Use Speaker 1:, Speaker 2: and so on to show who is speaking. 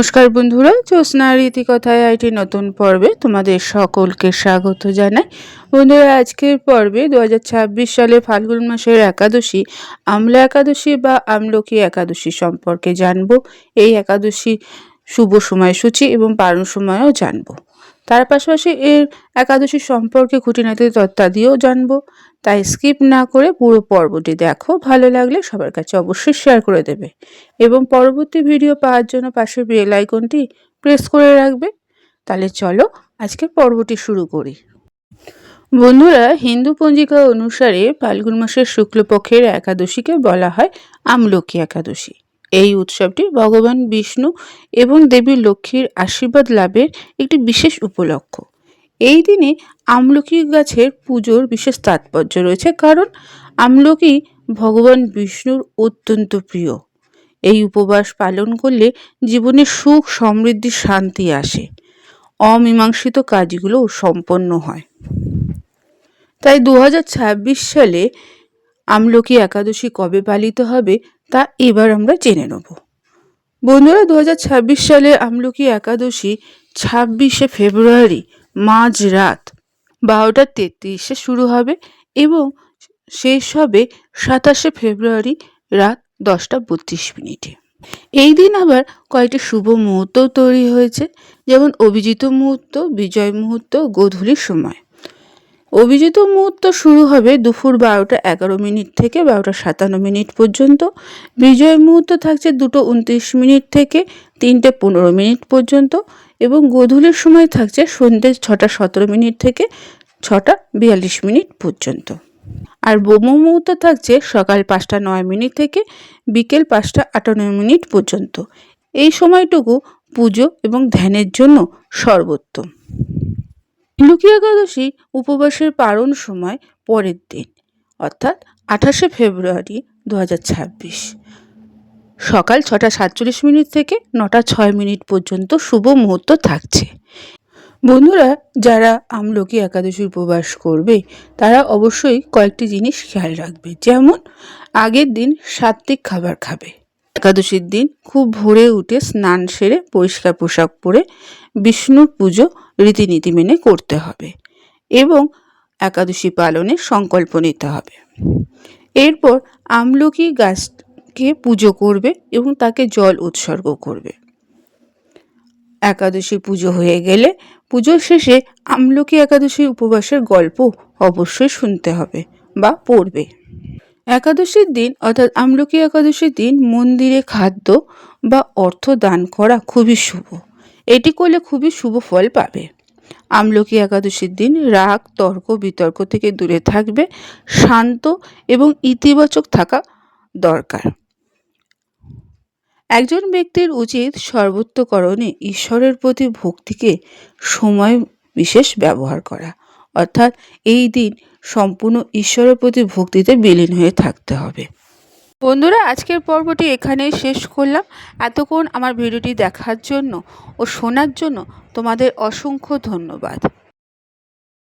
Speaker 1: নমস্কার বন্ধুরা, জ্যোৎস্নার ইতিকথায় আইটি নতুন পর্বে তোমাদের সকলকে স্বাগত জানাই। বন্ধুরা, আজকের পর্বে 2026 সালে ফাল্গুন মাসের একাদশী আমলা একাদশী বা আমলকি একাদশী সম্পর্কে জানব। এই একাদশী শুভ সময়সূচি এবং পালন সময়ও জানব। তার পাশাপাশি এর একাদশী সম্পর্কে খুঁটিনাটি তথ্যাদিও জানব। তাই স্কিপ না করে পুরো পর্বটি দেখো। ভালো লাগলে সবার কাছে অবশ্যই শেয়ার করে দেবে এবং পরবর্তী ভিডিও পাওয়ার জন্য পাশের বেল আইকনটি প্রেস করে রাখবে। তাহলে চলো আজকের পর্বটি শুরু করি। বন্ধুরা, হিন্দু পঞ্জিকা অনুসারে ফাল্গুন মাসের শুক্লপক্ষের একাদশীকে বলা হয় আমলকি একাদশী। এই উৎসবটি ভগবান বিষ্ণু এবং দেবী লক্ষ্মীর আশীর্বাদ লাভের একটি বিশেষ উপলক্ষ। এই দিনে আমলকি গাছের পুজোর বিশেষ তাৎপর্য রয়েছে, কারণ আমলকি ভগবান বিষ্ণুর অত্যন্ত প্রিয়। এই উপবাস পালন করলে জীবনে সুখ, সমৃদ্ধি, শান্তি আসে। অমীমাংসিত কাজগুলো সম্পন্ন হয়। তাই 2026 সালে আমলকি একাদশী কবে পালিত হবে তা এবার আমরা জেনে নেব। বন্ধুরা, 2026 সালে আমলকি একাদশী 26শে ফেব্রুয়ারি মাঝরাত 12:33 শুরু হবে এবং শেষ হবে 27শে ফেব্রুয়ারি রাত 10:32। এই দিন আবার কয়েকটি শুভ মুহূর্তও তৈরি হয়েছে, যেমন অভিজিৎ মুহূর্ত, বিজয় মুহূর্ত, গোধূলির সময়। অভিজিৎ মুহূর্ত শুরু হবে দুপুর 12:11 থেকে 12:57 পর্যন্ত। বিজয় মুহূর্ত থাকছে 2:29 থেকে 3:15 পর্যন্ত এবং গোধূলির সময় থাকছে সন্ধ্যে 6:17 থেকে 6:42 পর্যন্ত। আর ব্রহ্ম মুহূর্ত থাকছে সকাল 5:09 থেকে বিকেল 5:58 পর্যন্ত। এই সময়টুকু পুজো এবং ধ্যানের জন্য সর্বোত্তম। আমলকি একাদশী উপবাসের পারণ সময় পরের দিন, অর্থাৎ 28শে ফেব্রুয়ারি 2026 সকাল 6:47 থেকে 9:06 পর্যন্ত শুভ মুহূর্ত থাকছে। বন্ধুরা, যারা আমলকি একাদশী উপবাস করবে তারা অবশ্যই কয়েকটি জিনিস খেয়াল রাখবে, যেমন আগের দিন সাত্ত্বিক খাবার খাবে। একাদশীর দিন খুব ভোরে উঠে স্নান সেরে পরিষ্কার পোশাক পরে বিষ্ণুর পুজো রীতিনীতি মেনে করতে হবে এবং একাদশী পালনের সংকল্প নিতে হবে। এরপর আমলকি গাছকে পুজো করবে এবং তাকে জল উৎসর্গ করবে। একাদশী পুজো হয়ে গেলে পুজোর শেষে আমলকি একাদশী উপবাসের গল্প অবশ্যই শুনতে হবে বা পড়বে। একাদশীর দিন অর্থাৎ আমলকি একাদশীর দিন মন্দিরে খাদ্য বা অর্থ দান করা খুবই শুভ। এটি করলে খুবই শুভ ফল পাবে। আমলকি একাদশীর দিন রাগ, তর্ক, বিতর্ক থেকে দূরে থাকবে। শান্ত এবং ইতিবাচক থাকা দরকার। একজন ব্যক্তির উচিত সর্বোত্তকরণে ঈশ্বরের প্রতি ভক্তিকে সময় বিশেষ ব্যবহার করা, অর্থাৎ এই দিন সম্পূর্ণ ঈশ্বরের প্রতি ভক্তিতে বিলীন হয়ে থাকতে হবে। বন্ধুরা, আজকের পর্বটি এখানেই শেষ করলাম। এতক্ষণ আমার ভিডিওটি দেখার জন্য ও শোনার জন্য তোমাদের অসংখ্য ধন্যবাদ।